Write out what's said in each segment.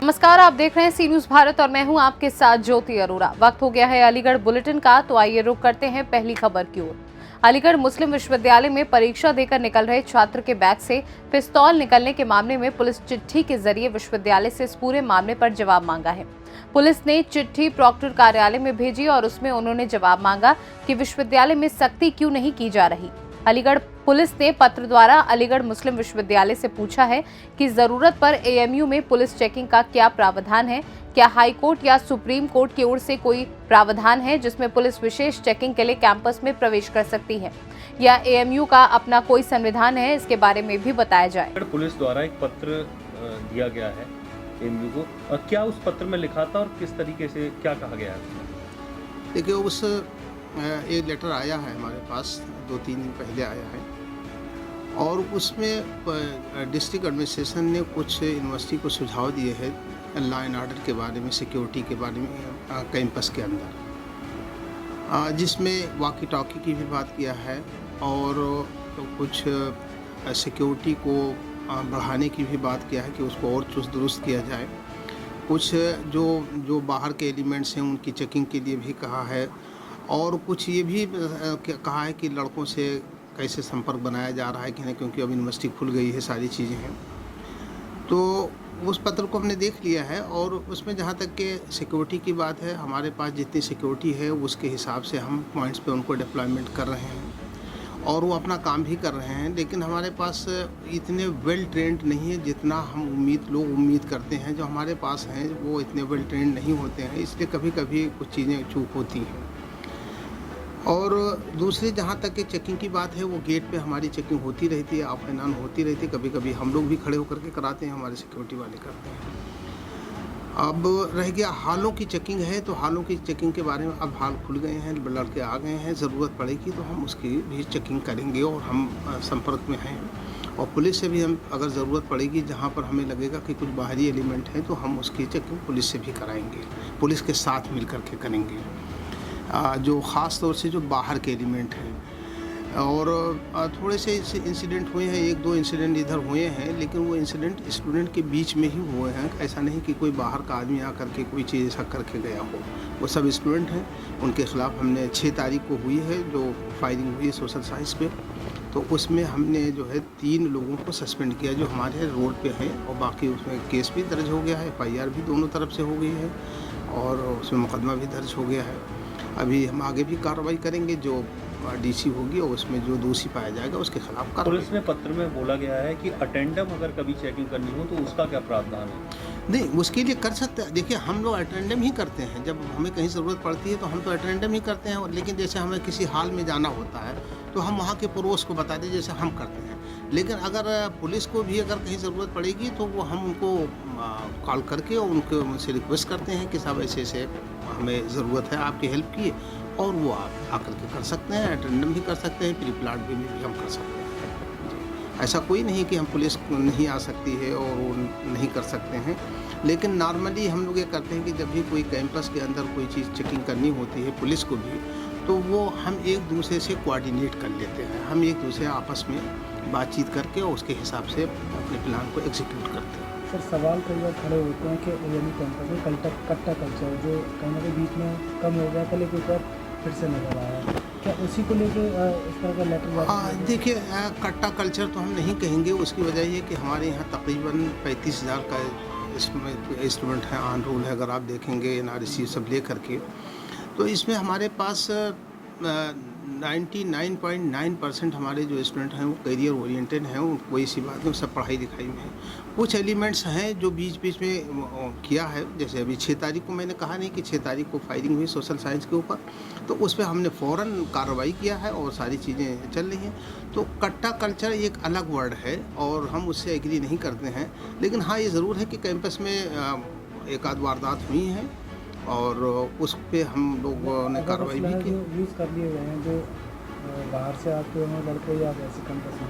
नमस्कार, आप देख रहे हैं सी न्यूज भारत और मैं हूं आपके साथ ज्योति अरोरा। वक्त हो गया है अलीगढ़ बुलेटिन का, तो आइए रुक करते हैं पहली खबर की ओर। अलीगढ़ मुस्लिम विश्वविद्यालय में परीक्षा देकर निकल रहे छात्र के बैग से पिस्तौल निकलने के मामले में पुलिस चिट्ठी के जरिए विश्वविद्यालय से इस पूरे मामले पर जवाब मांगा है। पुलिस ने चिट्ठी प्रॉक्टर कार्यालय में भेजी और उसमें उन्होंने जवाब मांगा कि विश्वविद्यालय में सख्ती क्यों नहीं की जा रही। अलीगढ़ पुलिस ने पत्र द्वारा अलीगढ़ मुस्लिम विश्वविद्यालय से पूछा है कि जरूरत पर एएमयू में पुलिस चेकिंग का क्या प्रावधान है। क्या हाई कोर्ट या सुप्रीम कोर्ट की ओर से कोई प्रावधान है जिसमें पुलिस विशेष चेकिंग के लिए कैंपस में प्रवेश कर सकती है, या एएमयू का अपना कोई संविधान है, इसके बारे में भी बताया जाए। पुलिस द्वारा एक पत्र दिया गया है एएमयू को, और क्या उस पत्र में लिखा था और किस तरीके से क्या कहा गया है? देखिए, उस एक लेटर आया है हमारे पास, 2-3 दिन पहले आया है, और उसमें डिस्ट्रिक्ट एडमिनिस्ट्रेशन ने कुछ यूनिवर्सिटी को सुझाव दिए हैं लॉ एंड ऑर्डर के बारे में, सिक्योरिटी के बारे में कैंपस के अंदर, जिसमें वॉकी टॉकी की भी बात किया है और कुछ सिक्योरिटी को बढ़ाने की भी बात किया है कि उसको और चुस्त दुरुस्त किया जाए। कुछ जो बाहर के एलिमेंट्स हैं उनकी चेकिंग के लिए भी कहा है, और कुछ ये भी कहा है कि लड़कों से कैसे संपर्क बनाया जा रहा है कि नहीं, क्योंकि अब यूनिवर्सिटी खुल गई है, सारी चीज़ें हैं। तो उस पत्र को हमने देख लिया है, और उसमें जहाँ तक कि सिक्योरिटी की बात है, हमारे पास जितनी सिक्योरिटी है उसके हिसाब से हम पॉइंट्स पे उनको डिप्लॉयमेंट कर रहे हैं और वो अपना काम भी कर रहे हैं। लेकिन हमारे पास इतने वेल ट्रेंड नहीं है जितना हम लोग उम्मीद करते हैं। जो हमारे पास हैं वो इतने वेल ट्रेंड नहीं होते हैं, इसलिए कभी कभी कुछ चीज़ें चूक होती हैं। और दूसरी जहाँ तक कि चेकिंग की बात है, वो गेट पे हमारी चेकिंग होती रहती है, ऑफ एंड ऑन होती रहती है। कभी कभी हम लोग भी खड़े होकर के कराते हैं, हमारे सिक्योरिटी वाले करते हैं। अब रह गया हालों की चेकिंग है, तो हालों की चेकिंग के बारे में अब हाल खुल गए हैं, लड़के आ गए हैं, ज़रूरत पड़ेगी तो हम उसकी भी चेकिंग करेंगे, और हम संपर्क में हैं। और पुलिस से भी हम अगर ज़रूरत पड़ेगी, जहाँ पर हमें लगेगा कि कुछ बाहरी एलिमेंट है, तो हम उसकी चेकिंग पुलिस से भी कराएँगे, पुलिस के साथ मिल कर के करेंगे, जो ख़ास तौर से जो बाहर के एलिमेंट हैं। और थोड़े से इंसिडेंट हुए हैं, 1-2 इंसिडेंट इधर हुए हैं, लेकिन वो इंसिडेंट स्टूडेंट के बीच में ही हुए हैं। ऐसा नहीं कि कोई बाहर का आदमी आकर के कोई चीज़ ऐसा करके गया हो। वो सब स्टूडेंट हैं, उनके ख़िलाफ़ हमने 6 तारीख को हुई है जो फायरिंग हुई है सोशल साइंस पे, तो उसमें हमने जो है 3 लोगों को सस्पेंड किया जो हमारे रोड पे हैं, और बाकी उसमें केस भी दर्ज हो गया है, FIR भी दोनों तरफ से हो गई है, और उसमें मुकदमा भी दर्ज हो गया है। अभी हम आगे भी कार्रवाई करेंगे, जो DC होगी और उसमें जो दोषी पाया जाएगा उसके खिलाफ कार्रवाई। पुलिस ने पत्र में बोला गया है कि अटेंडम अगर कभी चेकिंग करनी हो तो उसका क्या प्रावधान है? नहीं, उसके लिए कर सकते हैं। देखिए, हम लोग अटेंडम ही करते हैं, जब हमें कहीं ज़रूरत पड़ती है तो हम तो अटेंडम ही करते हैं। लेकिन जैसे हमें किसी हाल में जाना होता है तो हम वहाँ के पड़ोस को बता दें, जैसे हम करते हैं। लेकिन अगर पुलिस को भी अगर कहीं ज़रूरत पड़ेगी तो वो हम उनको कॉल करके और उनसे रिक्वेस्ट करते हैं कि साहब ऐसे ऐसे हमें ज़रूरत है आपकी हेल्प की, और वो आप आकर के कर सकते हैं, अटेंडम भी कर सकते हैं, प्री प्लान भी हम कर सकते हैं। ऐसा कोई नहीं कि हम पुलिस नहीं आ सकती है और वो नहीं कर सकते हैं। लेकिन नॉर्मली हम लोग ये करते हैं कि जब भी कोई कैंपस के अंदर कोई चीज़ चेकिंग करनी होती है पुलिस को भी, तो वो हम एक दूसरे से कोऑर्डिनेट कर लेते हैं। हम एक दूसरे आपस में बातचीत करके और उसके हिसाब से अपने प्लान को एग्जीक्यूट करते हैं। सर, सवाल कई बार खड़े होते हैं कि एएमयू कैंपस में कट्टा कल्चर जो कहीं ना कहीं बीच में कम हो गया था, लेकिन एक बार फिर से नजर आया, क्या उसी को लेके इस तरह का लेटर? देखिए, कट्टा कल्चर तो हम नहीं कहेंगे। उसकी वजह ये कि हमारे यहाँ तकरीबन 35,000 का इसमें स्टूडेंट है, ऑन रोल है। अगर आप देखेंगे NRC सब ले करके, तो इसमें हमारे पास 99.9% हमारे जो स्टूडेंट हैं वो करियर ओरिएंटेड हैं। कोई सी बात नहीं, सब पढ़ाई लिखाई में है। कुछ एलिमेंट्स हैं जो बीच बीच में किया है, जैसे अभी 6 तारीख को मैंने कहा नहीं कि 6 तारीख को फायरिंग हुई सोशल साइंस के ऊपर, तो उस पर हमने फ़ौरन कार्रवाई किया है और सारी चीज़ें चल रही हैं। तो कट्टा कल्चर एक अलग वर्ड है और हम उससे एग्री नहीं करते हैं। लेकिन हाँ, ये ज़रूर है कि कैंपस में एक आध वारदात हुई हैं और उस पर हम लोग ने कार्रवाई भी की। यूज़ कर लिए गए हैं जो बाहर से आते हों लड़के या वैसे कैंपस में?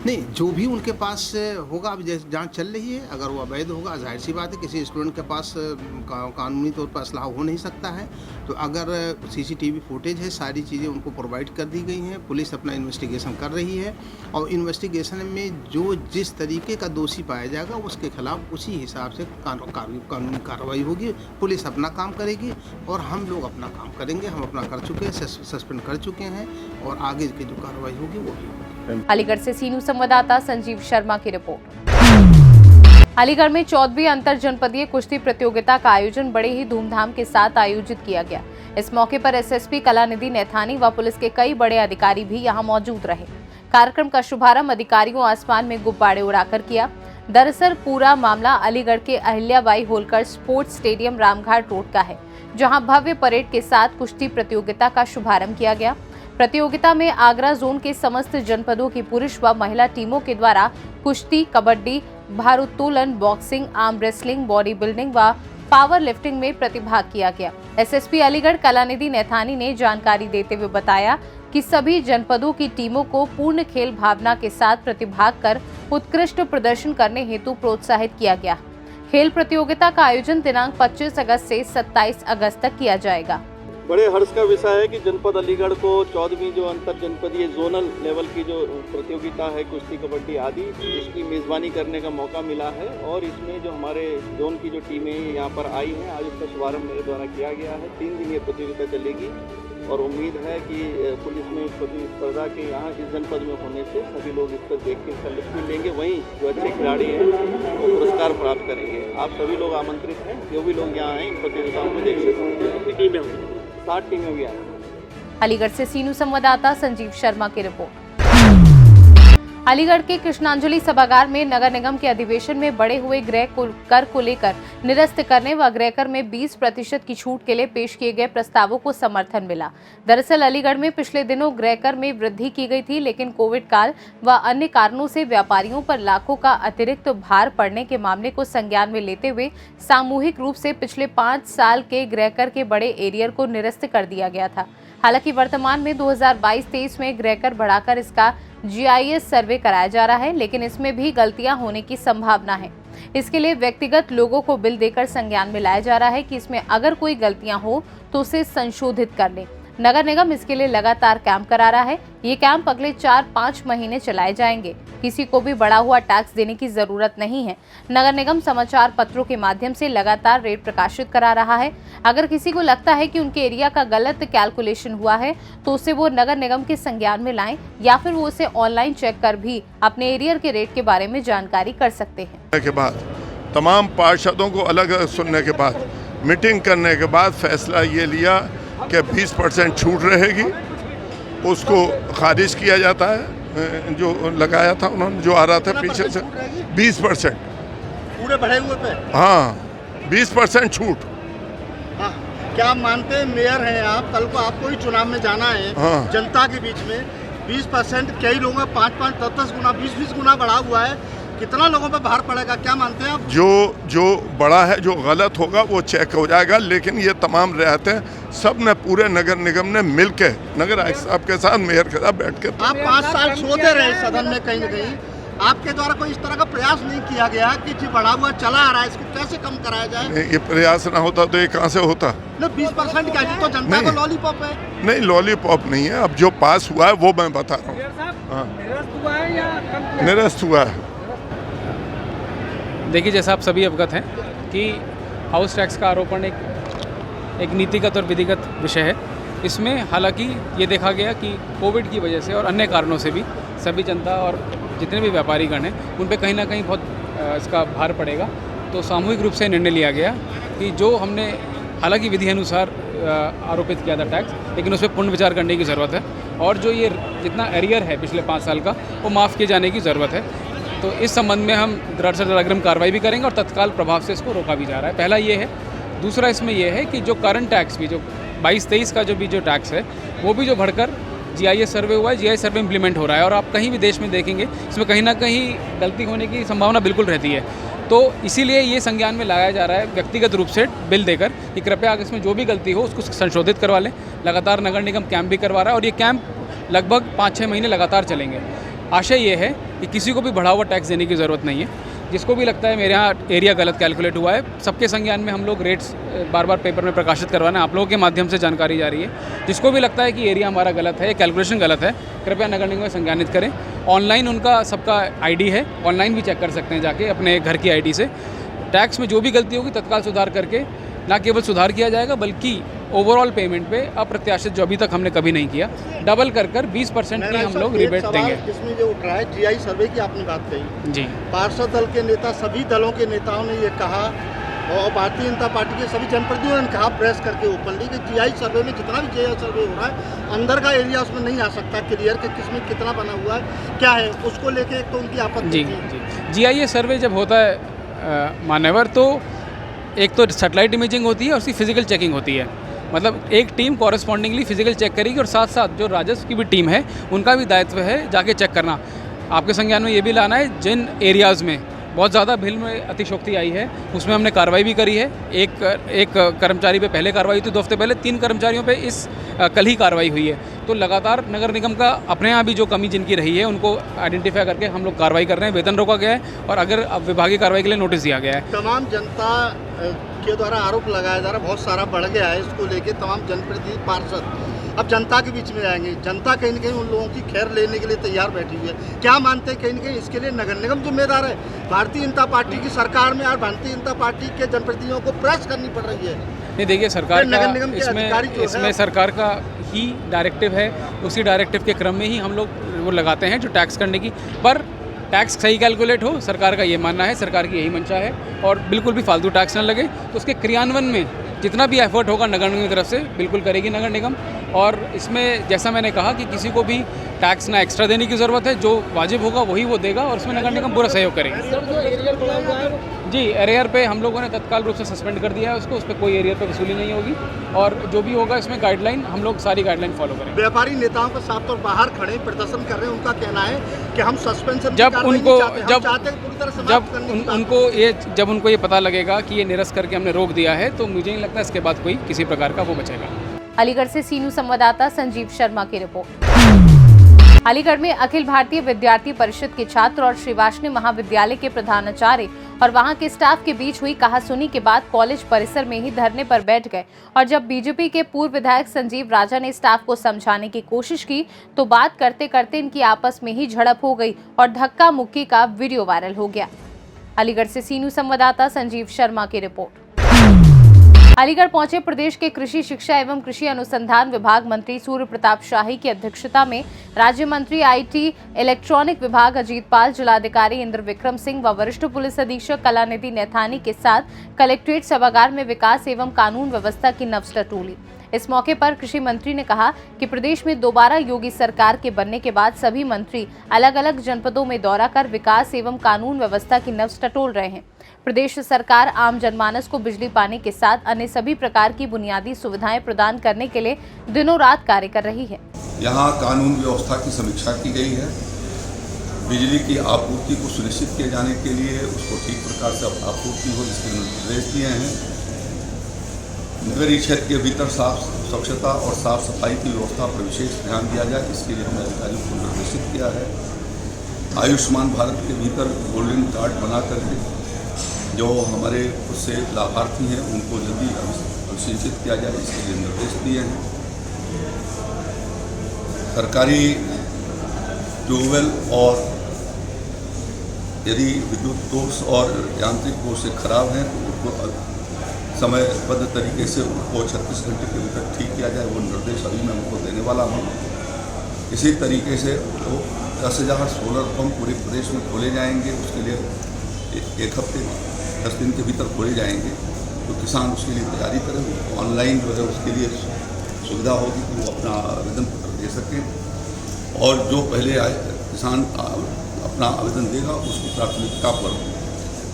नहीं, जो भी उनके पास होगा, अभी जैसे जांच चल रही है, अगर वो अवैध होगा, जाहिर सी बात है किसी स्टूडेंट के पास कानूनी तौर पर असलहा हो नहीं सकता है। तो अगर सीसीटीवी फुटेज है, सारी चीज़ें उनको प्रोवाइड कर दी गई हैं, पुलिस अपना इन्वेस्टिगेशन कर रही है और इन्वेस्टिगेशन में जो जिस तरीके का दोषी पाया जाएगा उसके खिलाफ उसी हिसाब से कानूनी कार्रवाई होगी। पुलिस अपना काम करेगी और हम लोग अपना काम करेंगे। हम अपना कर चुके हैं, सस्पेंड कर चुके हैं और आगे की जो कार्रवाई होगी वो भी होगी। अलीगढ़ से सीनू संवाददाता संजीव शर्मा की रिपोर्ट। अलीगढ़ में 14वीं अंतर जनपदीय कुश्ती प्रतियोगिता का आयोजन बड़े ही धूमधाम के साथ आयोजित किया गया। इस मौके पर एसएसपी कलानिधि नैथानी व पुलिस के कई बड़े अधिकारी भी यहां मौजूद रहे। कार्यक्रम का शुभारंभ अधिकारियों आसमान में गुब्बारे उड़ाकर किया। दरअसल पूरा मामला अलीगढ़ के Ahilyabai Holkar sports stadium Ramghat road का है, जहां भव्य परेड के साथ कुश्ती प्रतियोगिता का शुभारंभ किया गया। प्रतियोगिता में आगरा जोन के समस्त जनपदों की पुरुष व महिला टीमों के द्वारा कुश्ती, कबड्डी, भारोत्तोलन, boxing, arm wrestling, body building व पावर लिफ्टिंग में प्रतिभाग किया गया। एसएसपी अलीगढ़ कलानिधि नैथानी ने जानकारी देते हुए बताया कि सभी जनपदों की टीमों को पूर्ण खेल भावना के साथ प्रतिभाग कर उत्कृष्ट प्रदर्शन करने हेतु प्रोत्साहित किया गया। खेल प्रतियोगिता का आयोजन दिनांक 25 अगस्त से 27 अगस्त तक किया जाएगा। बड़े हर्ष का विषय है कि जनपद अलीगढ़ को 14वीं जो अंतर जनपदीय जोनल लेवल की जो प्रतियोगिता है कुश्ती, कबड्डी आदि, इसकी मेज़बानी करने का मौका मिला है और इसमें जो हमारे जोन की जो टीमें यहाँ पर आई हैं, आज उसका शुभारंभ मेरे द्वारा किया गया है। 3 दिन ये प्रतियोगिता चलेगी और उम्मीद है कि पुलिस में प्रतिस्पर्धा के यहाँ इस जनपद में होने से सभी लोग इस पर देख के इसका लुत्फ लेंगे। वहीं जो अच्छे खिलाड़ी हैं वो पुरस्कार प्राप्त करेंगे। आप सभी लोग आमंत्रित हैं, जो भी लोग यहाँ आए इन प्रतियोगिताओं को देख सकते हैं। कितनी टीमें होंगी? 60 टीमें भी आई। अलीगढ़ से सीनू संवाददाता संजीव शर्मा की रिपोर्ट। अलीगढ़ के कृष्णांजलि सभागार में नगर निगम के अधिवेशन में बढ़े हुए गृह कर को लेकर निरस्त करने व गृह कर में 20% की छूट के लिए पेश किए गए प्रस्तावों को समर्थन मिला। दरअसल अलीगढ़ में पिछले दिनों गृह कर में वृद्धि की गई थी, लेकिन कोविड काल व अन्य कारणों से व्यापारियों पर लाखों का अतिरिक्त भार पड़ने के मामले को संज्ञान में लेते हुए सामूहिक रूप से पिछले 5 साल के गृह कर के बड़े एरियर को निरस्त कर दिया गया था। हालांकि वर्तमान में 2022-23 में गृह कर बढ़ाकर इसका GIS सर्वे कराया जा रहा है, लेकिन इसमें भी गलतियां होने की संभावना है। इसके लिए व्यक्तिगत लोगों को बिल देकर संज्ञान में लाया जा रहा है कि इसमें अगर कोई गलतियां हो तो उसे संशोधित कर ले। नगर निगम इसके लिए लगातार कैंप करा रहा है। ये कैंप अगले 4-5 महीने चलाए जाएंगे। किसी को भी बढ़ा हुआ टैक्स देने की जरूरत नहीं है। नगर निगम समाचार पत्रों के माध्यम से लगातार रेट प्रकाशित करा रहा है। अगर किसी को लगता है कि उनके एरिया का गलत कैलकुलेशन हुआ है तो उसे वो नगर निगम के संज्ञान में लाएं या फिर वो उसे ऑनलाइन चेक कर भी अपने एरियर के रेट के बारे में जानकारी कर सकते हैं। के बाद तमाम पार्षदों को अलग अलग सुनने के बाद मीटिंग करने के बाद फैसला ये लिया कि 20% छूट रहेगी, उसको खारिज किया जाता है। जो लगाया था उन्होंने, जो आ रहा था पीछे से 20% पूरे बढ़े हुए पे। हाँ, 20% छूट। हाँ, क्या आप मानते हैं, मेयर हैं आप, कल को आपको ही चुनाव में जाना है। हाँ। जनता के बीच में 20% कई लोगों का 5-5, 10-10 गुना, 20-20 गुना बढ़ा हुआ है। कितना लोगों पर भार पड़ेगा, क्या मानते हैं आप? जो बड़ा है, जो गलत होगा वो चेक हो जाएगा, लेकिन ये तमाम रियायतें सब ने पूरे नगर निगम ने मिल के नगर आयुक्त साहब के साथ, मेयर के साथ बैठ के। आप 5 साल सोते रहे सदन में, कहीं न कहीं आपके द्वारा कोई इस तरह का प्रयास नहीं किया गया कि जो बढ़ा हुआ चला आ रहा है इसको कैसे कम कराया जाए? ये प्रयास ना होता तो ये कहाँ से होता? 20% क्या जी, तो जनता को लॉलीपॉप है? नहीं, लॉलीपॉप नहीं है। अब जो पास हुआ है वो मैं बता रहा हूँ। हाँ, निरस्त हुआ है। देखिए, जैसा आप सभी अवगत हैं कि हाउस टैक्स का आरोपण एक नीतिगत और विधिगत विषय है। इसमें हालांकि ये देखा गया कि कोविड की वजह से और अन्य कारणों से भी सभी जनता और जितने भी व्यापारीगण हैं उन पे कहीं ना कहीं बहुत इसका भार पड़ेगा। तो सामूहिक रूप से निर्णय लिया गया कि जो हमने हालांकि विधि अनुसार आरोपित किया था टैक्स, लेकिन उस पर पुनर्विचार करने की ज़रूरत है और जो ये जितना एरियर है पिछले 5 साल का वो माफ़ किए जाने की ज़रूरत है। तो इस संबंध में हम दरअसल अग्रिम कार्रवाई भी करेंगे और तत्काल प्रभाव से इसको रोका भी जा रहा है। पहला ये है। दूसरा इसमें यह है कि जो करंट टैक्स भी, जो 22-23 का जो टैक्स है वो भी जो बढ़कर GIS सर्वे हुआ है, GIS सर्वे इम्प्लीमेंट हो रहा है और आप कहीं भी देश में देखेंगे इसमें कहीं ना कहीं गलती होने की संभावना बिल्कुल रहती है। तो इसीलिए ये संज्ञान में लाया जा रहा है व्यक्तिगत रूप से बिल देकर कि कृपया इसमें जो भी गलती हो उसको संशोधित करवा लें। लगातार नगर निगम कैंप भी करवा रहा है और ये कैंप लगभग 5-6 महीने लगातार चलेंगे। आशय ये है कि किसी को भी बढ़ा हुआ टैक्स देने की ज़रूरत नहीं है। जिसको भी लगता है मेरे यहाँ एरिया गलत कैलकुलेट हुआ है, सबके संज्ञान में हम लोग रेट्स बार बार पेपर में प्रकाशित करवाना, आप लोगों के माध्यम से जानकारी जा रही है। जिसको भी लगता है कि एरिया हमारा गलत है, कैलकुलेशन गलत है, कृपया नगर निगम में संज्ञानित करें। ऑनलाइन उनका सबका आईडी है, ऑनलाइन भी चेक कर सकते हैं जाके अपने घर की आईडी से। टैक्स में जो भी गलती होगी तत्काल सुधार करके ना केवल सुधार किया जाएगा बल्कि ओवरऑल पेमेंट पे अप्रत्याशित जो अभी तक हमने कभी नहीं किया, डबल कर 20% की हम लोग रिबेट देंगे। इसमें जो उठ रहा है जीआई सर्वे की आपने बात कही जी, पार्षद दल के नेता, सभी दलों के नेताओं ने ये कहा और भारतीय जनता पार्टी के सभी जनप्रतिनिधियों ने कहा प्रेस करके ओपनली कि जीआई सर्वे में जितना भी जीआई सर्वे हो रहा है अंदर का एरिया उसमें नहीं आ सकता क्लियर कि किसमें कितना बना हुआ है क्या है, उसको लेके एक तो उनकी आपत्ति जी। जीआईएस सर्वे जब होता है मान्यवर, तो एक तो सैटेलाइट इमेजिंग होती है और उसकी फिजिकल चेकिंग होती है। मतलब एक टीम कॉरेस्पॉन्डिंगली फिजिकल चेक करेगी और साथ साथ जो राजस्व की भी टीम है उनका भी दायित्व है जाके चेक करना। आपके संज्ञान में ये भी लाना है जिन एरियाज़ में बहुत ज़्यादा बिल में अतिशोक्ति आई है उसमें हमने कार्रवाई भी करी है। एक कर्मचारी पे पहले कार्रवाई हुई थी 2 हफ्ते पहले, 3 कर्मचारियों पे कल ही कार्रवाई हुई है। तो लगातार नगर निगम का अपने यहाँ भी जो कमी जिनकी रही है उनको आइडेंटिफाई करके हम लोग कार्रवाई कर रहे हैं, वेतन रोका गया है और अगर विभागीय कार्रवाई के लिए नोटिस दिया गया है। तमाम जनता के द्वारा आरोप लगाया जा रहा बहुत सारा बढ़ गया है, इसको लेके तमाम जनप्रतिनिधि पार्षद अब जनता के बीच में आएंगे। जनता कहीं न कहीं उन लोगों की खैर लेने के लिए तैयार बैठी हुई है। क्या मानते हैं कहीं न कहीं इसके लिए नगर निगम जिम्मेदार है? भारतीय जनता पार्टी की सरकार में और भारतीय जनता पार्टी के जनप्रतिनिधियों को प्रेस करनी पड़ रही है। नहीं देखिए, सरकार का इसमें सरकार का ही डायरेक्टिव है, उसी डायरेक्टिव के क्रम में ही हम लोग वो लगाते हैं जो टैक्स करने की, पर टैक्स सही कैलकुलेट हो, सरकार का ये मानना है, सरकार की यही मंशा है और बिल्कुल भी फालतू टैक्स न लगे। तो उसके क्रियान्वयन में जितना भी एफर्ट होगा नगर निगम की तरफ से बिल्कुल करेगी नगर निगम। और इसमें जैसा मैंने कहा कि किसी को भी टैक्स ना एक्स्ट्रा देने की ज़रूरत है, जो वाजिब होगा वही वो देगा और उसमें नगर निगम पूरा सहयोग करेंगे। जी, एरियर पे हम लोगों ने तत्काल रूप से सस्पेंड कर दिया है उसको, उस पर कोई एरियर पे वसूली नहीं होगी और जो भी होगा इसमें गाइडलाइन हम लोग सारी गाइडलाइन फॉलो करेंगे। व्यापारी नेताओं के साथ तो बाहर खड़े प्रदर्शन कर रहे हैं, उनका कहना है कि हम सस्पेंशन जब उनको ये पता लगेगा कि ये निरस्त करके हमने रोक दिया है तो मुझे नहीं लगता इसके बाद कोई किसी प्रकार का वो बचेगा। अलीगढ़ से सीनू संवाददाता संजीव शर्मा की रिपोर्ट। अलीगढ़ में अखिल भारतीय विद्यार्थी परिषद के छात्र और श्रीवाष्णी महाविद्यालय के प्रधानाचार्य और वहां के स्टाफ के बीच हुई कहासुनी के बाद कॉलेज परिसर में ही धरने पर बैठ गए और जब बीजेपी के पूर्व विधायक संजीव राजा ने स्टाफ को समझाने की कोशिश की तो बात करते करते इनकी आपस में ही झड़प हो गई और धक्का मुक्की का वीडियो वायरल हो गया। अलीगढ़ से सीनू संवाददाता संजीव शर्मा की रिपोर्ट। अलीगढ़ पहुंचे प्रदेश के कृषि शिक्षा एवं कृषि अनुसंधान विभाग मंत्री सूर्य प्रताप शाही की अध्यक्षता में राज्य मंत्री आईटी इलेक्ट्रॉनिक विभाग अजीत पाल, जिलाधिकारी इंद्र विक्रम सिंह व वरिष्ठ पुलिस अधीक्षक कलानिधि नैथानी के साथ कलेक्ट्रेट सभागार में विकास एवं कानून व्यवस्था की नब्ज टूली। इस मौके पर कृषि मंत्री ने कहा कि प्रदेश में दोबारा योगी सरकार के बनने के बाद सभी मंत्री अलग अलग जनपदों में दौरा कर विकास एवं कानून व्यवस्था की नब्ज टटोल रहे हैं। प्रदेश सरकार आम जनमानस को बिजली पानी के साथ अन्य सभी प्रकार की बुनियादी सुविधाएं प्रदान करने के लिए दिनों रात कार्य कर रही है। यहाँ कानून व्यवस्था की समीक्षा की गई है, बिजली की आपूर्ति को सुनिश्चित किए जाने के लिए उसको ठीक प्रकार से आपूर्ति हो इसके निर्देश दिए हैं। नगरीय क्षेत्र के भीतर स्वच्छता और साफ सफाई की व्यवस्था पर विशेष ध्यान दिया जाए, इसके लिए हमने अधिकारियों को निर्देशित किया है। आयुष्मान भारत के भीतर गोल्डन कार्ड बना करके जो हमारे उससे लाभार्थी हैं उनको जल्दी अनुसूचित किया जाए, इसके लिए निर्देश दिए हैं। सरकारी ट्यूबवेल और यदि विद्युत कोर्स और यांत्रिक कोर्स से खराब हैं तो उनको समयबद्ध तरीके से उनको 36 घंटे के भीतर ठीक किया जाए, वो निर्देश अभी मैं उनको देने वाला हूँ। इसी तरीके से वो 10,000 सोलर पंप पूरे प्रदेश में खोले जाएंगे, उसके लिए 1 हफ्ते 10 दिन के भीतर खोले जाएंगे, तो किसान उसके लिए तैयारी करें। ऑनलाइन जो है उसके लिए सुविधा होगी कि वो अपना आवेदन पत्र दे सकें और जो पहले किसान अपना आवेदन देगा उसकी प्राथमिकता पर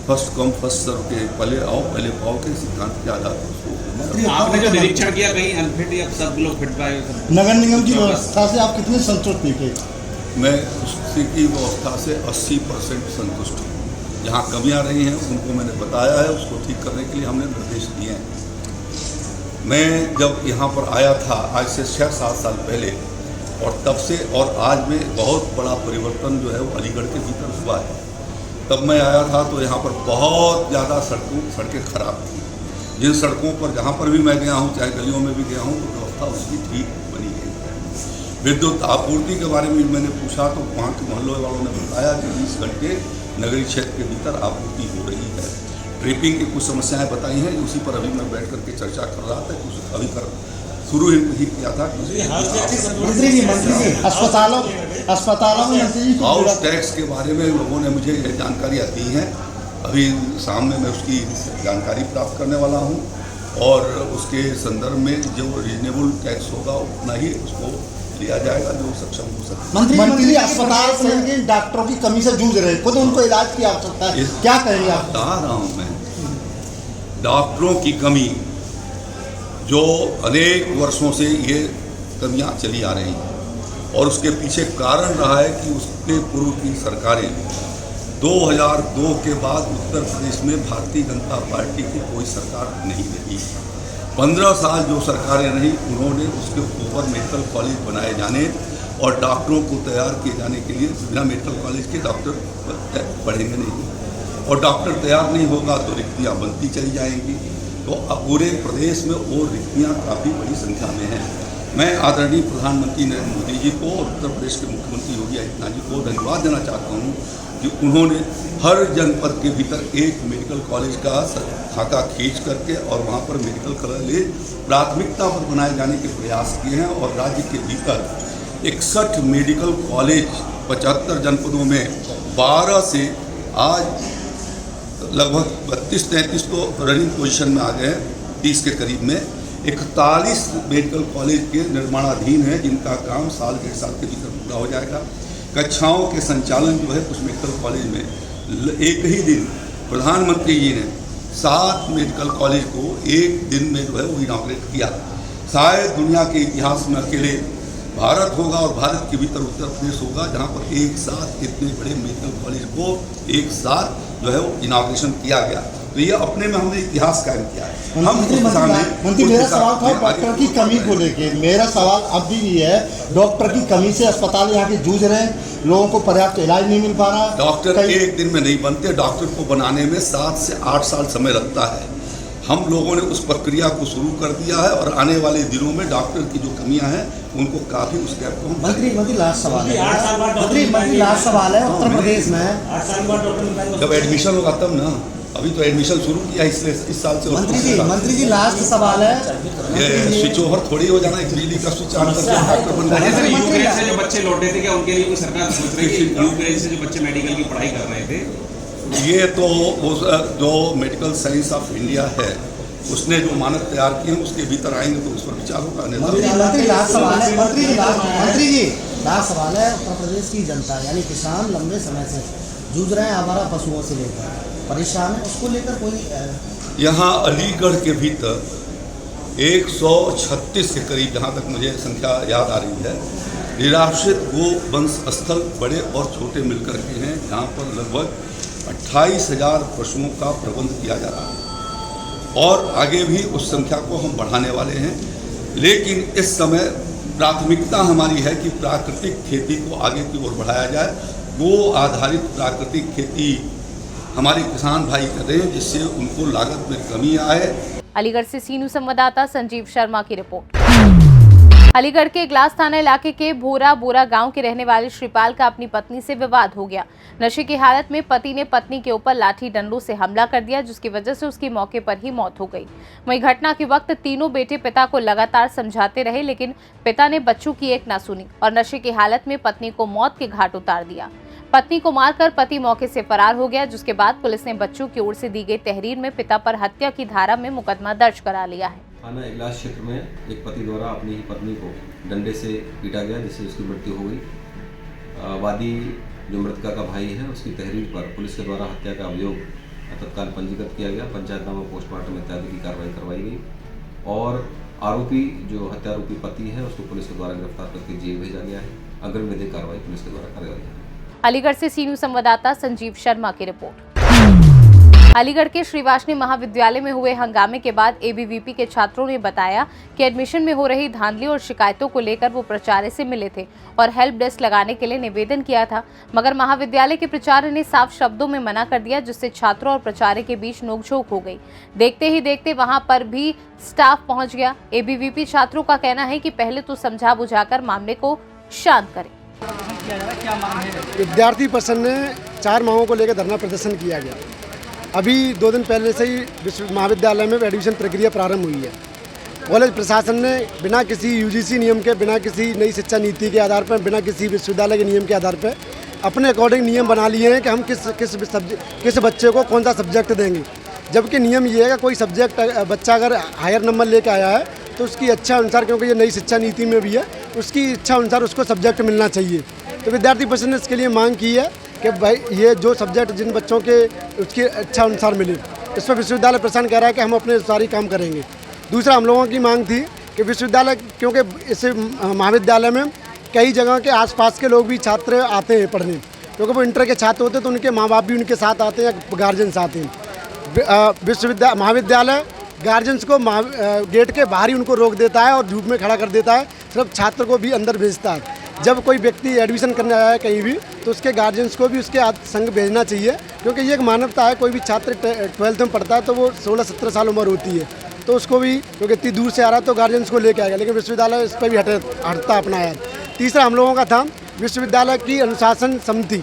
फर्स्ट कम फर्स्ट सर्व के पहले आओ पहले पाओ के सिद्धांत के आधार पर उसको। आपने जो निरीक्षण किया कहीं अनफिट या सब लोग फिट पाए? नगर निगम की व्यवस्था से आप कितने संतुष्ट थे? मैं उसकी व्यवस्था से 80% संतुष्ट हूँ। जहाँ कमियाँ रही हैं उनको मैंने बताया है, उसको ठीक करने के लिए हमने निर्देश दिए हैं। मैं जब यहाँ पर आया था आज से 6-7 साल पहले और तब से और आज में बहुत बड़ा परिवर्तन जो है वो अलीगढ़ के भीतर हुआ है। तब मैं आया था तो यहाँ पर बहुत ज़्यादा सड़कें खराब थी। जिन सड़कों पर जहाँ पर भी मैं गया हूँ, चाहे गलियों में भी गया हूँ, तो व्यवस्था उसकी ठीक बनी गई है। विद्युत आपूर्ति के बारे में मैंने पूछा तो वहाँ के मोहल्ले वालों ने बताया कि 20 घंटे नगरीय क्षेत्र के भीतर आपूर्ति हो रही है। ट्रिपिंग की कुछ समस्याएं बताई हैं, उसी पर अभी मैं बैठ करके चर्चा कर रहा था। कुछ अभी कर शुरू ही किया था। मंत्री जी अस्पतालों में हाउस टैक्स के बारे में लोगों ने मुझे जानकारियाँ दी हैं। अभी सामने मैं उसकी जानकारी प्राप्त करने वाला हूँ और उसके संदर्भ में जो रीजनेबल टैक्स होगा उतना ही उसको लिया जाएगा जो सक्षम हो सकता है। मंत्री जी अस्पताल से डॉक्टरों की कमी से जूझ रहे हैं, खुद उनको इलाज की आवश्यकता है, क्या कहेंगे आप? बता रहा हूँ मैं, डॉक्टरों की कमी जो अनेक वर्षों से ये कमियां चली आ रही हैं और उसके पीछे कारण रहा है कि उसके पूर्व की सरकारें 2002 के बाद उत्तर प्रदेश में भारतीय जनता पार्टी की कोई सरकार नहीं रही। 15 साल जो सरकारें रही उन्होंने उसके ऊपर मेडिकल कॉलेज बनाए जाने और डॉक्टरों को तैयार किए जाने के लिए बिना मेडिकल कॉलेज के डॉक्टर पढ़ेंगे नहीं और डॉक्टर तैयार नहीं होगा तो रिक्तियाँ बनती चली जाएंगी। तो अब पूरे प्रदेश में वो रिक्तियाँ काफ़ी बड़ी संख्या में हैं। मैं आदरणीय प्रधानमंत्री नरेंद्र मोदी जी को और उत्तर प्रदेश के मुख्यमंत्री योगी आदित्यनाथ जी को धन्यवाद देना चाहता हूँ कि उन्होंने हर जनपद के भीतर एक मेडिकल कॉलेज का खाका खींच करके और वहाँ पर मेडिकल कॉलेज प्राथमिकता पर बनाए जाने के प्रयास किए हैं और राज्य के भीतर 61 मेडिकल कॉलेज 75 जनपदों में 12 से आज लगभग 32-33 तो रनिंग पोजीशन में आ गए हैं। 30 के करीब में 41 मेडिकल कॉलेज के निर्माणाधीन हैं जिनका काम साल 1.5 साल के भीतर पूरा हो जाएगा। कक्षाओं के संचालन जो है कुछ मेडिकल कॉलेज में एक ही दिन प्रधानमंत्री जी ने 7 मेडिकल कॉलेज को एक दिन में जो है वो इनॉग्रेट किया। शायद दुनिया के इतिहास में अकेले भारत होगा और भारत के भीतर उत्तर प्रदेश होगा जहाँ पर एक साथ इतने बड़े मेडिकल कॉलेज को एक साथ जो है वो इनाग्रेशन किया गया। तो ये अपने में हमने इतिहास कायम किया है। मंत्री मेरा सवाल था डॉक्टर की कमी को लेके। मेरा सवाल अभी भी है, डॉक्टर की कमी से अस्पताल यहाँ के जूझ रहे हैं, लोगों को पर्याप्त इलाज नहीं मिल पा रहा। डॉक्टर एक दिन में नहीं बनते, डॉक्टर को बनाने में 7 से 8 साल समय लगता है। हम लोगों ने उस प्रक्रिया को शुरू कर दिया है और आने वाले दिनों में डॉक्टर की जो कमियां हैं उनको काफी उस गैप को मंत्री लास्ट सवाल है। मंत्री लास्ट सवाल है, उत्तर प्रदेश में जब एडमिशन होगा तब ना, अभी तो एडमिशन शुरू किया इसलिए इस साल से। मंत्री जी लास्ट सवाल है, ये स्विच ओवर थोड़ी हो जाना, एक बिजली का स्विच ऑन करके डॉक्टर बन जाए। यूक्रेन से जो बच्चे लौटे थे क्या उनके लिए कोई सरकार सोच रही है? यूक्रेन से जो बच्चे मेडिकल की पढ़ाई कर रहे थे, ये तो जो मेडिकल साइंस ऑफ इंडिया है उसने जो मानक तैयार किए हैं उसके भीतर आएंगे तो उस पर विचार होगा। मंत्री लास्ट सवाल है, मंत्री जी लास्ट सवाल है। उत्तर प्रदेश की जनता यानी किसान लंबे समय से जूझ रहे हैं, हमारा पशुओं से लेकर परेशान है, उसको लेकर कोई यहाँ अलीगढ़ के भीतर 136 के करीब जहाँ तक मुझे संख्या याद आ रही है निराश्रित गो वंश स्थल बड़े और छोटे मिलकर के हैं जहाँ पर लगभग 28,000 पशुओं का प्रबंध किया जा रहा है और आगे भी उस संख्या को हम बढ़ाने वाले हैं। लेकिन इस समय प्राथमिकता हमारी है कि प्राकृतिक खेती को आगे की ओर बढ़ाया जाए। गो आधारित प्राकृतिक खेती हमारे किसान भाई कर रहे हैं जिससे उनको लागत में कमी आए। अलीगढ़ से सीनू संवाददाता संजीव शर्मा की रिपोर्ट। अलीगढ़ के ग्लास थाना इलाके के बोरा गांव के रहने वाले श्रीपाल का अपनी पत्नी से विवाद हो गया। नशे की हालत में पति ने पत्नी के ऊपर लाठी डंडों से हमला कर दिया जिसकी वजह से उसकी मौके पर ही मौत हो गई। वहीं घटना के वक्त तीनों बेटे पिता को लगातार समझाते रहे लेकिन पिता ने बच्चों की एक ना सुनी और नशे की हालत में पत्नी को मौत के घाट उतार दिया। पत्नी को मारकर पति मौके से फरार हो गया जिसके बाद पुलिस ने बच्चों की ओर से दी गई तहरीर में पिता पर हत्या की धारा में मुकदमा दर्ज करा लिया है। थाना इगलास क्षेत्र में एक पति द्वारा अपनी ही पत्नी को डंडे से पीटा गया जिससे उसकी मृत्यु हो गई। वादी जो मृतका का भाई है उसकी तहरीर पर पुलिस के द्वारा हत्या का अभियोग तत्काल पंजीकृत किया गया। पंचायतनामा पोस्टमार्टम इत्यादि की कार्रवाई करवाई गई और आरोपी जो हत्यारोपी पति है उसको पुलिस के द्वारा गिरफ्तार करके जेल भेजा गया है। अग्रिम विधिक कार्रवाई पुलिस के द्वारा कराई गई है। अलीगढ़ से सीनू संवाददाता संजीव शर्मा की रिपोर्ट। अलीगढ़ के श्रीवासनी महाविद्यालय में हुए हंगामे के बाद एबीवीपी के छात्रों ने बताया कि एडमिशन में हो रही धांधली और शिकायतों को लेकर वो प्राचार्य से मिले थे और हेल्प डेस्क लगाने के लिए निवेदन किया था, मगर महाविद्यालय के प्राचार्य ने साफ शब्दों में मना कर दिया, जिससे छात्रों और प्राचार्य के बीच नोकझोंक हो गई। देखते ही देखते वहां पर भी स्टाफ पहुंच गया। एबीवीपी छात्रों का कहना है कि पहले तो समझा बुझाकर मामले को शांत करें। विद्यार्थी परिषद ने 4 मांगों को लेकर धरना प्रदर्शन किया गया। अभी 2 दिन पहले से ही महाविद्यालय में एडमिशन प्रक्रिया प्रारंभ हुई है। कॉलेज प्रशासन ने बिना किसी यूजीसी नियम के, बिना किसी नई शिक्षा नीति के आधार पर, बिना किसी विश्वविद्यालय के नियम के आधार पर अपने अकॉर्डिंग नियम बना लिए हैं कि हम किस बच्चे को कौन सा सब्जेक्ट देंगे। जबकि नियम ये है कि कोई सब्जेक्ट बच्चा अगर हायर नंबर लेके आया है तो उसकी इच्छा अनुसार, क्योंकि ये नई शिक्षा नीति में भी है, उसकी इच्छा अनुसार उसको सब्जेक्ट मिलना चाहिए। तो विद्यार्थी परिषद ने इसके लिए मांग की है कि भाई ये जो सब्जेक्ट जिन बच्चों के उसकी इच्छा अनुसार मिले, इस पर विश्वविद्यालय प्रशासन कह रहा है कि हम अपने सारी काम करेंगे। दूसरा, हम लोगों की मांग थी कि विश्वविद्यालय, क्योंकि इस महाविद्यालय में कई जगह के आसपास के लोग भी छात्र आते हैं पढ़ने, क्योंकि वो इंटर के छात्र होते हैं तो उनके माँ बाप भी उनके साथ आते हैं या गार्जियंस आते हैं। महाविद्यालय गार्जियंस को गेट के बाहर ही उनको रोक देता है और धूप में खड़ा कर देता है, सिर्फ छात्र को भी अंदर भेजता है। जब कोई व्यक्ति एडमिशन करने आया है कहीं भी तो उसके गार्जियंस को भी उसके संग भेजना चाहिए, क्योंकि ये एक मानवता है। कोई भी छात्र 12th में पढ़ता है तो वो 16-17 साल उम्र होती है, तो उसको भी, क्योंकि इतनी दूर से आ रहा है तो गार्जियंस को लेके आएगा, लेकिन विश्वविद्यालय इस पर भी हटता अपनाया। तीसरा, हम लोगों का था विश्वविद्यालय की अनुशासन समिति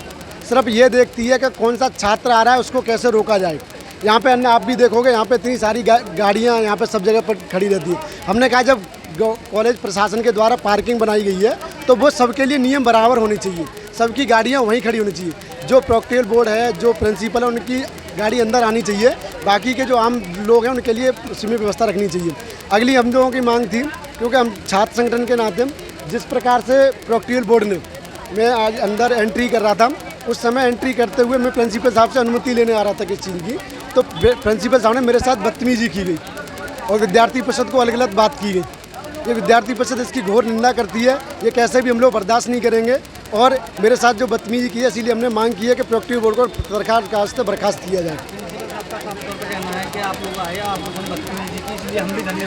सिर्फ ये देखती है कि कौन सा छात्र आ रहा है उसको कैसे रोका जाए। यहाँ पे आप भी देखोगे, यहाँ पे इतनी सारी गाड़ियाँ यहाँ पे सब जगह पर खड़ी रहती है। हमने कहा जब कॉलेज प्रशासन के द्वारा पार्किंग बनाई गई है तो वो सबके लिए नियम बराबर होने चाहिए, सबकी गाड़ियाँ वहीं खड़ी होनी चाहिए। जो प्रोक्टियल बोर्ड है, जो प्रिंसिपल है, उनकी गाड़ी अंदर आनी चाहिए, बाकी के जो आम लोग हैं उनके लिए उसमें व्यवस्था रखनी चाहिए। अगली हम लोगों की मांग थी, क्योंकि हम छात्र संगठन के नाते जिस प्रकार से प्रोक्टियल बोर्ड ने, मैं आज अंदर एंट्री कर रहा था, उस समय एंट्री करते हुए मैं प्रिंसिपल साहब से अनुमति लेने आ रहा था किस चीज़ की, तो प्रिंसिपल साहब ने मेरे साथ बदतमीजी की गई और विद्यार्थी परिषद को अलग अलग बात की गई। ये विद्यार्थी परिषद इसकी घोर निंदा करती है, ये कैसे भी हम लोग बर्दाश्त नहीं करेंगे और मेरे साथ जो बदतमीजी की है, इसीलिए हमने मांग की है कि प्रोक्टिव बोर्ड को सरकार से बर्खास्त किया जाए।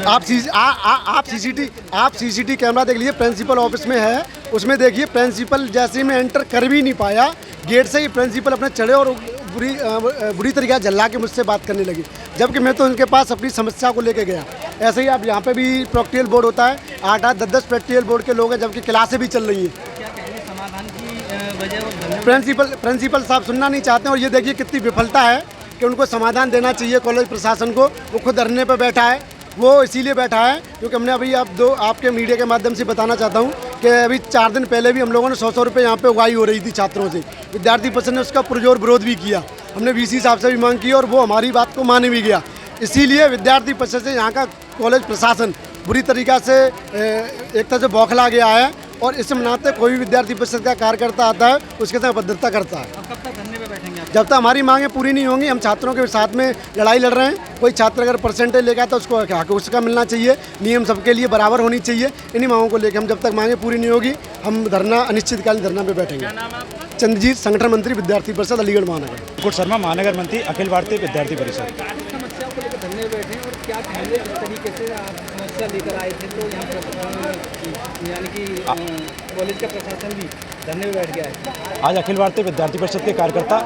आप सीसीटीवी कैमरा देख लीजिए, प्रिंसिपल ऑफिस में है, उसमें देखिए प्रिंसिपल जैसे ही मैं एंटर कर भी नहीं पाया, गेट से ही प्रिंसिपल अपने चढ़े और बुरी तरीके से झल्ला के मुझसे बात करने लगी, जबकि मैं तो उनके पास अपनी समस्या को लेके गया। ऐसे ही आप यहाँ पे भी प्रैक्टिकल बोर्ड होता है, 8-8, 10-10 प्रैक्टिकल बोर्ड के लोग हैं, जबकि क्लासें भी चल रही हैं। समाधान की वजह प्रिंसिपल साहब सुनना नहीं चाहते हैं और ये देखिए कितनी विफलता है कि उनको समाधान देना चाहिए कॉलेज प्रशासन को। वो खुद धरने पर बैठा है, वो इसीलिए बैठा है क्योंकि हमने अभी आपके मीडिया के माध्यम से बताना चाहता हूँ कि अभी 4 दिन पहले भी हम लोगों ने 100 रुपये यहाँ पे उगाई हो रही थी छात्रों से। विद्यार्थी परिषद ने उसका पुरजोर विरोध भी किया, हमने वीसी साहब से भी मांग की और वो हमारी बात को माने भी गया। इसीलिए विद्यार्थी परिषद से यहाँ का कॉलेज प्रशासन बुरी तरीक़ा से एक तरह से बौखला गया है और इस नाते कोई भी विद्यार्थी परिषद का कार्यकर्ता आता है उसके साथ अभद्रता करता है। कब तक धरने पे बैठेंगे आप? जब तक हमारी मांगें पूरी नहीं होंगी। हम छात्रों के साथ में लड़ाई लड़ रहे हैं। कोई छात्र अगर परसेंटेज लेकर आता है उसको हक उसका मिलना चाहिए, नियम सबके लिए बराबर होनी चाहिए। इन्हीं मांगों को लेकर हम जब तक मांगें पूरी नहीं होगी हम धरना अनिश्चितकालीन धरना पे बैठेंगे। चंद्रजीत, संगठन मंत्री विद्यार्थी परिषद अलीगढ़ महानगर। मुकुट शर्मा, महानगर मंत्री अखिल भारतीय विद्यार्थी परिषद। समस्याओं को लेकर धरने बैठे और क्या कहेंगे, जिस तरीके से आप समस्या लेकर आए थे तो यहाँ पर यानी कि कॉलेज का प्रशासन भी धरने में बैठ गया है। आज अखिल भारतीय विद्यार्थी परिषद के कार्यकर्ता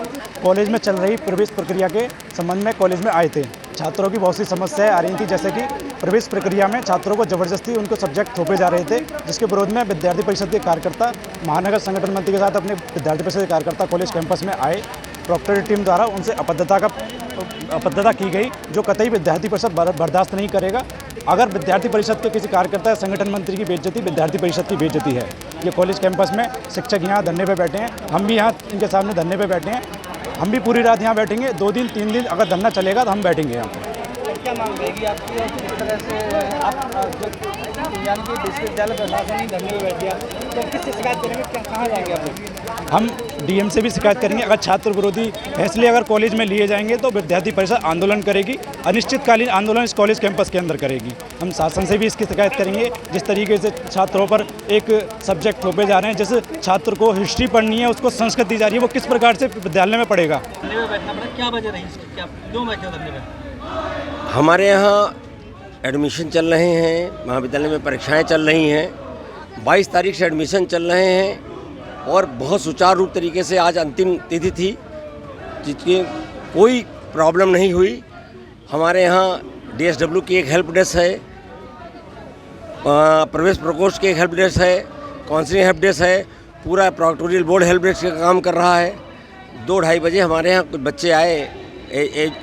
कॉलेज में चल रही प्रवेश प्रक्रिया के संबंध में कॉलेज में आए थे। छात्रों की बहुत सी समस्याएं आ रही थी, जैसे कि प्रवेश प्रक्रिया में छात्रों को जबरदस्ती उनको सब्जेक्ट थोपे जा रहे थे, जिसके विरोध में विद्यार्थी परिषद के कार्यकर्ता महानगर संगठन मंत्री के साथ अपने विद्यार्थी परिषद के कार्यकर्ता कॉलेज कैंपस में आए। प्रॉक्टर टीम द्वारा उनसे अभद्रता की गई, जो कतई विद्यार्थी परिषद बर्दाश्त नहीं करेगा। अगर विद्यार्थी परिषद के किसी कार्यकर्ता या संगठन मंत्री की बेइज्जती विद्यार्थी परिषद की बेइज्जती है। ये कॉलेज कैंपस में शिक्षक यहाँ धरने पे बैठे हैं, हम भी यहाँ इनके सामने धरने पे बैठे हैं। हम भी पूरी रात यहाँ बैठेंगे, 2 दिन 3 दिन अगर धरना चलेगा तो हम बैठेंगे यहाँ पर। क्या मांग रहेगी आपकी और किस तरह से आप यानी कि विश्वविद्यालय प्रशासन ही धरने में बैठ गया तो किससे शिकायत करेंगे, कहाँ जाएंगे आप लोग? हम डीएम से भी शिकायत करेंगे। अगर छात्र विरोधी फैसले अगर कॉलेज में लिए जाएंगे तो विद्यार्थी परिषद आंदोलन करेगी, अनिश्चितकालीन आंदोलन इस कॉलेज कैंपस के अंदर करेगी। हम शासन से भी इसकी शिकायत करेंगे। जिस तरीके से छात्रों पर एक सब्जेक्ट थोपे जा रहे हैं, जिस छात्र को हिस्ट्री पढ़नी है उसको संस्कृत दी जा रही है, वो किस प्रकार से विद्यालय में पढ़ेगा? क्या वजह रही इसकी, क्या क्यों बैठे धरने में? हमारे यहाँ एडमिशन चल रहे हैं, महाविद्यालय में परीक्षाएं चल रही हैं। 22 तारीख से एडमिशन चल रहे हैं और बहुत सुचारू रूप तरीके से आज अंतिम तिथि थी, जिसकी कोई प्रॉब्लम नहीं हुई। हमारे यहाँ DSW की एक हेल्प डेस्क है, प्रवेश प्रकोष्ठ की एक हेल्प डेस्क है, काउंसलिंग हेल्प डेस्क है, पूरा प्रोक्टोरियल बोर्ड हेल्प डेस्क का काम कर रहा है। 2-2:30 बजे हमारे यहाँ कुछ बच्चे आए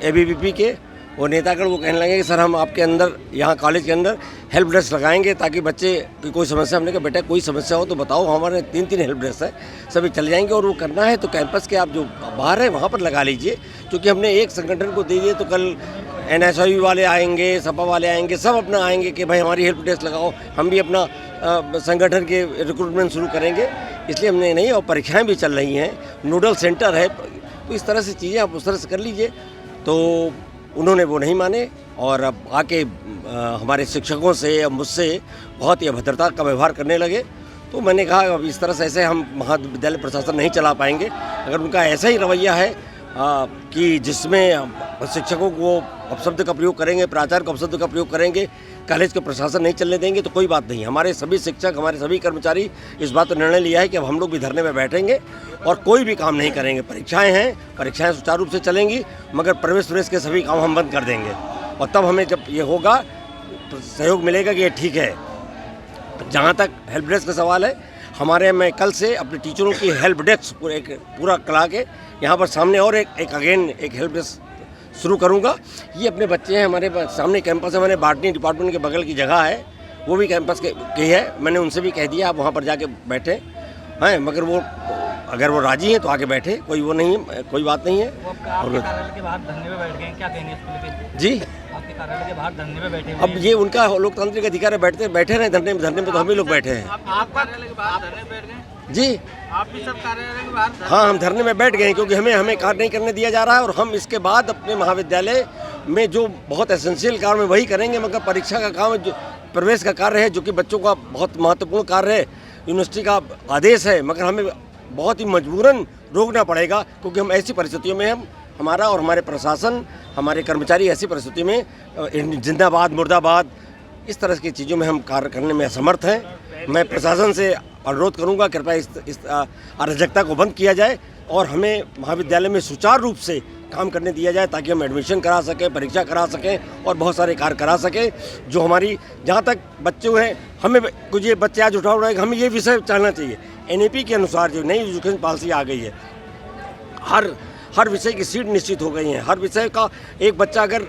ABVP के, वो नेतागण वो कहने लगे कि सर हम आपके अंदर यहाँ कॉलेज के अंदर हेल्प डेस्क लगाएंगे ताकि बच्चे की कोई समस्या। हमने कहा बेटा कोई समस्या हो तो बताओ, हमारे 3 हेल्प डेस्क है, सभी चल जाएंगे। और वो करना है तो कैंपस के आप जो बाहर है वहाँ पर लगा लीजिए, क्योंकि हमने एक संगठन को दे दिए तो कल NSOE वाले आएंगे, सपा वाले आएंगे, सब अपना आएंगे कि भाई हमारी हेल्प डेस्क लगाओ। हम भी अपना संगठन के रिक्रूटमेंट शुरू करेंगे, इसलिए हमने नहीं। और परीक्षाएँ भी चल रही हैं, नोडल सेंटर है, तो इस तरह से चीज़ें आप उस तरह से कर लीजिए। तो उन्होंने वो नहीं माने और अब आके हमारे शिक्षकों से अब मुझसे बहुत ही अभद्रता का व्यवहार करने लगे। तो मैंने कहा अब इस तरह से ऐसे हम महाविद्यालय प्रशासन नहीं चला पाएंगे। अगर उनका ऐसा ही रवैया है कि जिसमें शिक्षकों को अपशब्द का प्रयोग करेंगे, प्राचार्य को अपशब्द का प्रयोग करेंगे, कॉलेज के प्रशासन नहीं चलने देंगे, तो कोई बात नहीं। हमारे सभी शिक्षक, हमारे सभी कर्मचारी इस बात पर निर्णय लिया है कि अब हम लोग भी धरने में बैठेंगे और कोई भी काम नहीं करेंगे। परीक्षाएं हैं, परीक्षाएं सुचारू रूप से चलेंगी, मगर प्रवेश के सभी काम हम बंद कर देंगे। और तब हमें जब ये होगा तो सहयोग मिलेगा कि ये ठीक है। जहाँ तक हेल्प डेस्क का सवाल है, हमारे मैं कल से अपने टीचरों की हेल्प डेस्क पूरा करा के यहाँ पर सामने और एक हेल्प डेस्क शुरू करूँगा। ये अपने बच्चे हैं, हमारे सामने कैंपस है, हमारे बॉटनी डिपार्टमेंट के बगल की जगह है, वो भी कैंपस की है। मैंने उनसे भी कह दिया आप वहाँ पर जाके बैठे हैं, मगर वो अगर वो राजी हैं तो आके बैठे, कोई वो नहीं है, कोई बात नहीं है। आपके कार्यालय के बाहर धरने में बैठ गए, क्या कहेंगे इसको लेकर? जी, आपके कार्यालय के बाहर धरने में बैठे? अब ये उनका लोकतांत्रिक अधिकार है, बैठे रहे धरने में, तो हम ही लोग बैठे हैं। आप कार्यालय के बाहर धरने में बैठ गए? जी, आप भी सब कार्यालय के बाहर? हाँ, हम धरने में बैठ गए हैं क्योंकि हमें कार्य नहीं करने दिया जा रहा है। और हम इसके बाद अपने महाविद्यालय में जो बहुत एसेंशियल कार्य है वही करेंगे, मगर परीक्षा का काम, जो प्रवेश का कार्य है, जो कि बच्चों का बहुत महत्वपूर्ण कार्य है, यूनिवर्सिटी का आदेश है, मगर हमें बहुत ही मजबूरन रोकना पड़ेगा, क्योंकि हम ऐसी परिस्थितियों में हमारा और हमारे प्रशासन, हमारे कर्मचारी ऐसी परिस्थिति में जिंदाबाद मुर्दाबाद इस तरह की चीज़ों में हम कार्य करने में असमर्थ हैं। मैं प्रशासन से अनुरोध करूंगा कृपया इस अराजकता को बंद किया जाए और हमें महाविद्यालय में सुचारू रूप से काम करने दिया जाए, ताकि हम एडमिशन करा सकें, परीक्षा करा सकें और बहुत सारे कार्य करा सकें। जो हमारी जहाँ तक बच्चे हैं, हमें कुछ ये बच्चे आज उठा रहे हैं, हमें ये विषय चलना चाहिए। NAP के अनुसार जो नई एजुकेशन पॉलिसी आ गई है, हर विषय की सीट निश्चित हो गई है। हर विषय का एक बच्चा अगर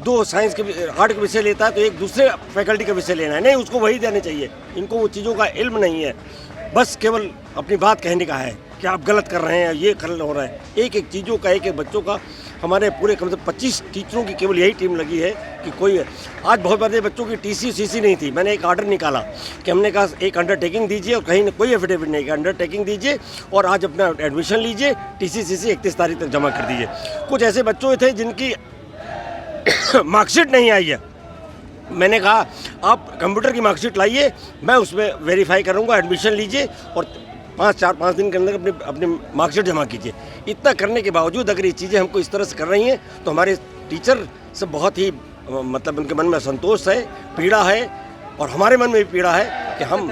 2 साइंस के आर्ट के विषय लेता है तो एक दूसरे फैकल्टी का विषय लेना है, नहीं, उसको वही देने चाहिए। इनको वो चीज़ों का इल्म नहीं है, बस केवल अपनी बात कहने का है कि आप गलत कर रहे हैं, ये गलत हो रहा है। एक चीज़ों का, एक बच्चों का, हमारे पूरे कम से 25 टीचरों की केवल यही टीम लगी है कि कोई आज बहुत बड़े बच्चों की TC CC नहीं थी। मैंने एक ऑर्डर निकाला कि हमने कहा एक अंडरटेकिंग दीजिए और कहीं कोई एफिडेविट नहीं, अंडरटेकिंग दीजिए और आज अपना एडमिशन लीजिए, TC CC 31 तारीख तक जमा कर दीजिए। कुछ ऐसे बच्चों थे जिनकी मार्कशीट नहीं आई है, मैंने कहा आप कंप्यूटर की मार्कशीट लाइए, मैं उसमें वेरीफाई करूँगा, एडमिशन लीजिए और 5 दिन के अंदर अपनी मार्कशीट जमा कीजिए। इतना करने के बावजूद अगर ये चीज़ें हमको इस तरह से कर रही हैं तो हमारे टीचर सब बहुत ही मतलब उनके मन में असंतोष है, पीड़ा है और हमारे मन में भी पीड़ा है कि हम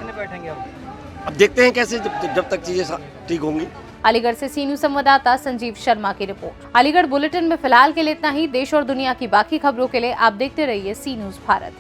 अब देखते हैं कैसे जब तक चीज़ें ठीक होंगी। अलीगढ़ से सी न्यूज संवाददाता संजीव शर्मा की रिपोर्ट। अलीगढ़ बुलेटिन में फिलहाल के लिए इतना ही। देश और दुनिया की बाकी खबरों के लिए आप देखते रहिए सी न्यूज भारत।